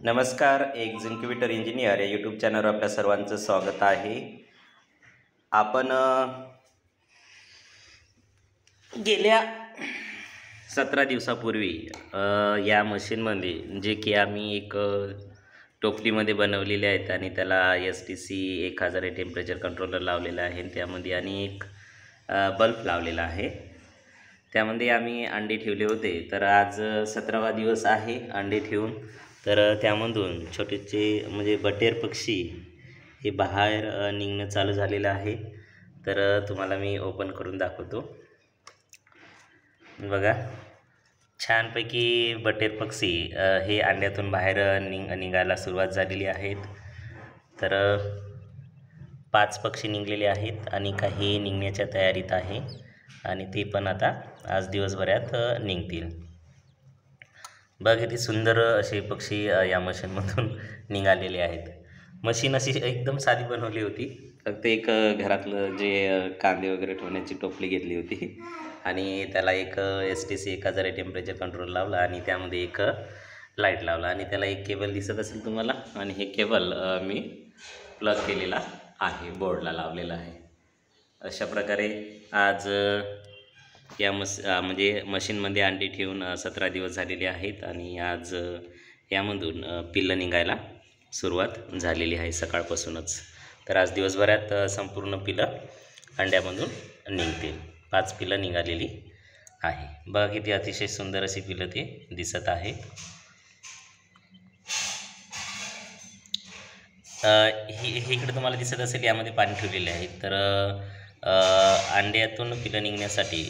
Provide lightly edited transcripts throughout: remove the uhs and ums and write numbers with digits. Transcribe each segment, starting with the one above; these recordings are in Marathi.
नमस्कार, एक्झिक्युटिव्ह इंजिनियर या यूट्यूब चॅनलवर आपल्या सर्वांचं स्वागत आहे. आपण गेल्या 17 दिवसापूर्वी या मशीनमध्ये जे की आम्ही एक टोपलीमध्ये बनवलेले आहेत आणि त्याला STC 1000 हे टेम्परेचर कंट्रोलर लावलेलं आहे. त्यामध्ये आणि एक बल्ब लावलेला आहे. त्यामध्ये आम्ही अंडे ठेवले होते. तर आज 17वा दिवस आहे अंडे ठेवून. तर त्यामधून छोटेचे म्हणजे बटेर पक्षी हे बाहेर निघणं चालू झालेलं आहे. तर तुम्हाला मी ओपन करून दाखवतो. बघा, छानपैकी बटेर पक्षी हे अंड्यातून बाहेर निघायला सुरुवात झालेली आहेत. तर 5 पक्षी निघलेले आहेत आणि काही निघण्याच्या तयारीत आहे आणि ते पण आता आज दिवसभरात निघतील. बघा, किती सुंदर असे पक्षी या मशीनमधून निघालेले आहेत. मशीन अशी एकदम साधी बनवली होती. फक्त एक घरातलं जे कांदे वगैरे ठेवण्याची टोपली घेतली होती आणि त्याला एक STC 1000 हे टेम्परेचर कंट्रोल लावला आणि त्यामध्ये एक लाईट लावला आणि त्याला एक केबल दिसत असेल तुम्हाला आणि हे केबल मी प्लग केलेला आहे, बोर्डला लावलेला आहे. अशा प्रकारे आज या म्हणजे मशीनमध्ये अंडी ठेवून 17 दिवस झालेले आहेत आणि आज यामधून पिल्लं निघायला सुरुवात झालेली आहे सकाळपासूनच. तर आज दिवसभरात संपूर्ण पिल्लं अंड्यामधून निघतील. 5 पिल्लं निघालेली आहे. बघा, किती अतिशय सुंदर अशी पिल्लं ते दिसत आहे. हे इकडे तुम्हाला दिसत असेल, यामध्ये पाणी ठेवलेले आहे. तर अंड्यातून पिल्लं निघण्यासाठी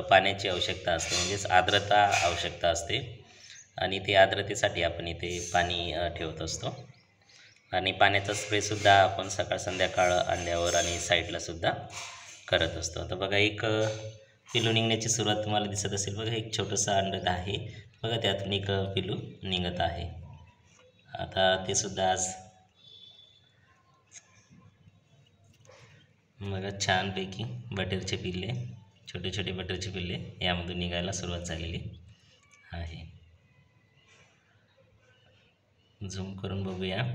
पाण्याची आवश्यकता असते, म्हणजेच आर्द्रता आवश्यकता असते आणि ते आर्द्रतेसाठी आपण इथे पाणी ठेवत असतो. आणि पाण्याचा स्प्रेसुद्धा आपण सकाळ संध्याकाळ अंड्यावर आणि साईडलासुद्धा करत असतो. आता बघा, एक पिल्लू निघण्याची सुरुवात तुम्हाला दिसत असेल. बघा, एक छोटंसं अंड आहे. बघा, त्यातून एक पिल्लू निघत आहे. आता ते सुद्धा आज बघा, छानपैकी बटेरचे पिल्ले, छोटे छोटे बटेरचे पिल्ले यामधून निघायला सुरुवात झालेली आहे. झूम करून बघूया.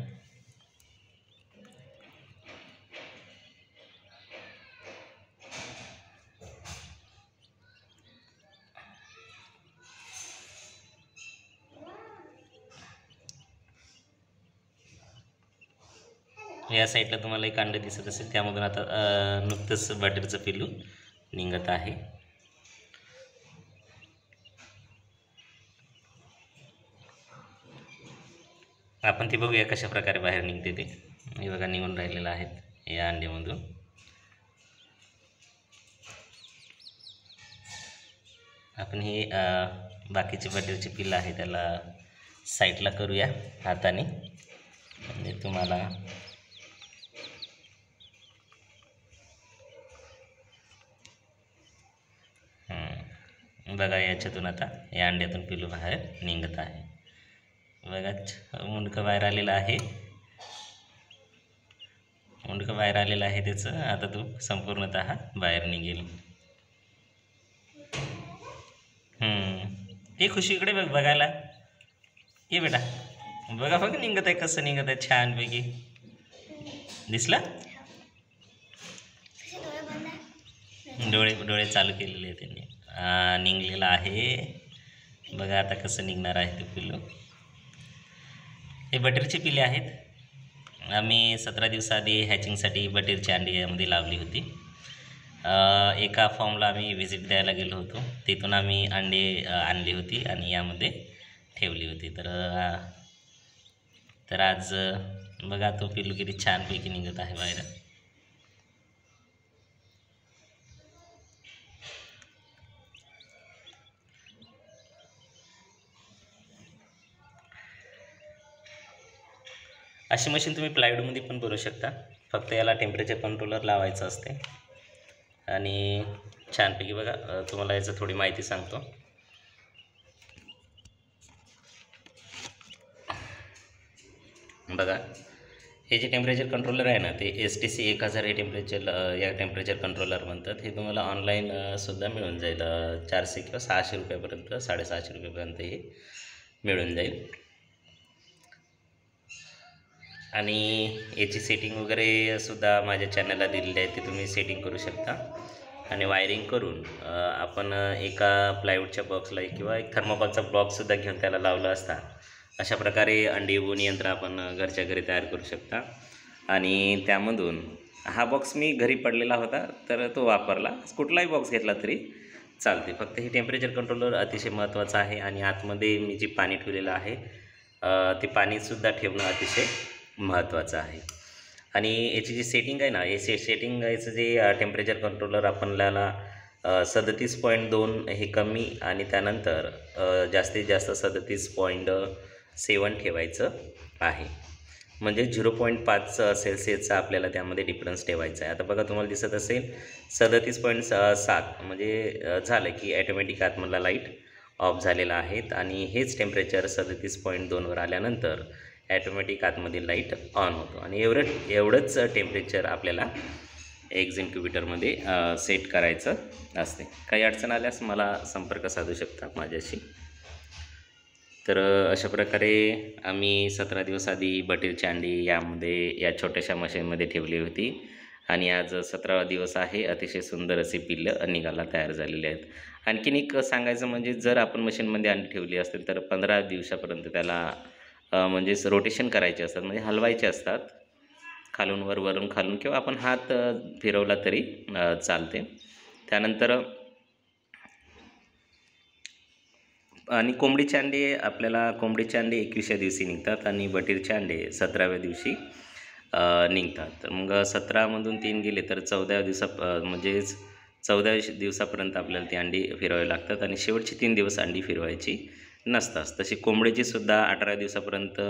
या साईडला तुम्हाला एक अंडे दिसत असेल, त्यामधून आता नुकतंच बटेरचं पिल्लू निघत आहे. आपण ते बघूया कशा प्रकारे बाहेर निघते ते. हे बघा, निघून राहिलेलं आहेत या अंड्यामधून. आपण हे बाकीचे बटेरचे पिल्लं आहे त्याला साईडला करूया हाताने, म्हणजे तुम्हाला बघा, याच्यातून आता या अंड्यातून पिल्लू बाहेर निघत आहे. बघा, मुंडकं बाहेर आलेलं आहे. मुंडकं बाहेर आलेलं आहे त्याचं. आता तो संपूर्णतः बाहेर निघेल. हे खुशी इकडे बघ बघायला. ये बेटा, बघा बघा निघत आहे, कसं निघत आहे छानपैकी. दिसलं? डोळे चालू केलेले आहेत त्यांनी. निघलेला आहे. बघा आता कसं निघणार आहे ते पिल्लू. हे बटेरचे पिल्ले आहेत. आम्ही 17 दिवसाआधी हॅचिंगसाठी बटेरची अंडी यामध्ये लावली होती. एका फॉर्मला आम्ही व्हिजिट द्यायला गेलो होतो. तिथून आम्ही अंडे आणली होती आणि यामध्ये ठेवली होती. तर आज बघा, तो पिल्लू किती छानपैकी निघत आहे बाहेर. अशी मशीन तुम्ही प्लायवूडमध्ये पण बनवू शकता. फक्त याला टेम्परेचर कंट्रोलर लावायचं असते आणि छानपैकी बघा, तुम्हाला याचं थोडी माहिती सांगतो. बघा, हे जे टेम्परेचर कंट्रोलर आहे ना, ते STC 1000 हे या टेम्परेचर कंट्रोलर म्हणतात. हे तुम्हाला ऑनलाईन सुद्धा मिळून जाईल. 400 किंवा 600 रुपयापर्यंत, 650 रुपयापर्यंत हे मिळून जाईल. आणि याची सेटिंग वगैरे सुद्धा माझ्या चॅनलला दिलेली आहे, ते तुम्ही सेटिंग करू शकता. आणि वायरिंग करून आपण एका प्लायवूडच्या बॉक्सला किंवा एक थर्मोकॉलचा बॉक्ससुद्धा घेऊन त्याला लावला असता, अशा प्रकारे अंडी उबवणी यंत्र आपण घरच्या घरी तयार करू शकता. आणि त्यामधून हा बॉक्स मी घरी पडलेला होता, तर तो वापरला. कुठलाही बॉक्स घेतला तरी चालते, फक्त हे टेम्परेचर कंट्रोलर अतिशय महत्त्वाचं आहे. आणि आतमध्ये मी जे पाणी ठेवलेलं आहे ते पाणीसुद्धा ठेवणं अतिशय महत्त्वाचं आहे. आणि याची जी सेटिंग आहे ना, हे सेटिंग याचं जे टेम्परेचर कंट्रोलर आपल्याला 37.2 हे कमी आणि त्यानंतर जास्तीत जास्त 37.7 ठेवायचं आहे. म्हणजे 0.5 सेल्सिअसचा आपल्याला त्यामध्ये डिफरन्स ठेवायचा आहे. आता बघा, तुम्हाला दिसत असेल 37.7 म्हणजे झालं की ॲटोमॅटिक आतमधला लाईट ऑफ झालेला आहे. आणि हेच टेम्परेचर 37.2वर आल्यानंतर ॲटोमॅटिक आतमध्ये लाईट ऑन होतो. आणि एवढंच टेम्परेचर आपल्याला एक्झिक्युबिटरमध्ये सेट करायचं असते. काही अडचण आल्यास मला संपर्क साधू शकता माझ्याशी. तर अशा प्रकारे आम्ही 17 दिवस आधी बटेरची अंडी या छोट्याशा मशीनमध्ये ठेवली होती. आणि आज 17वा दिवस आहे. अतिशय सुंदर असे पिल्लं निघायला तयार झालेले आहेत. आणखीन एक सांगायचं म्हणजे, जर आपण मशीनमध्ये अंडी ठेवली असतील तर 15 दिवसापर्यंत त्याला म्हणजेच रोटेशन करायचे असतात, म्हणजे हलवायचे असतात, खालून वर वरून खालून, किंवा आपण हात फिरवला तरी चालते. त्यानंतर आणि कोंबडीचे अंडे 21व्या दिवशी निघतात आणि बटेरचे अंडे 17व्या दिवशी निघतात. मग 17मधून 3 गेले तर 14व्या म्हणजेच 14व्या दिवसापर्यंत आपल्याला ती अंडी फिरवावी लागतात. आणि शेवटचे 3 दिवस अंडी फिरवायची नसतात. तशी कोंबडीची सुद्धा 18व्या दिवसापर्यंत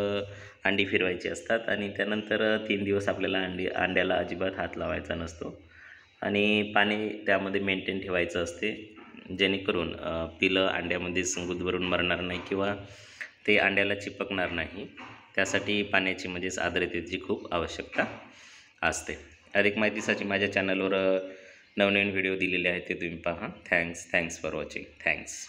अंडी फिरवायची असतात. आणि त्यानंतर 3 दिवस आपल्याला अंड्याला अजिबात हात लावायचा नसतो. आणि पाणी त्यामध्ये मेंटेन ठेवायचं असते, जेणेकरून पिलं अंड्यामध्ये गुदमरून मरणार नाही किंवा ते अंड्याला चिपकणार नाही. त्यासाठी पाण्याची म्हणजेच आर्द्रतेची खूप आवश्यकता असते. अधिक माहितीसाठी माझ्या चॅनलवर नवनवीन व्हिडिओ दिलेले आहेत, ते तुम्ही पहा. Thanks for watching. थँक्स.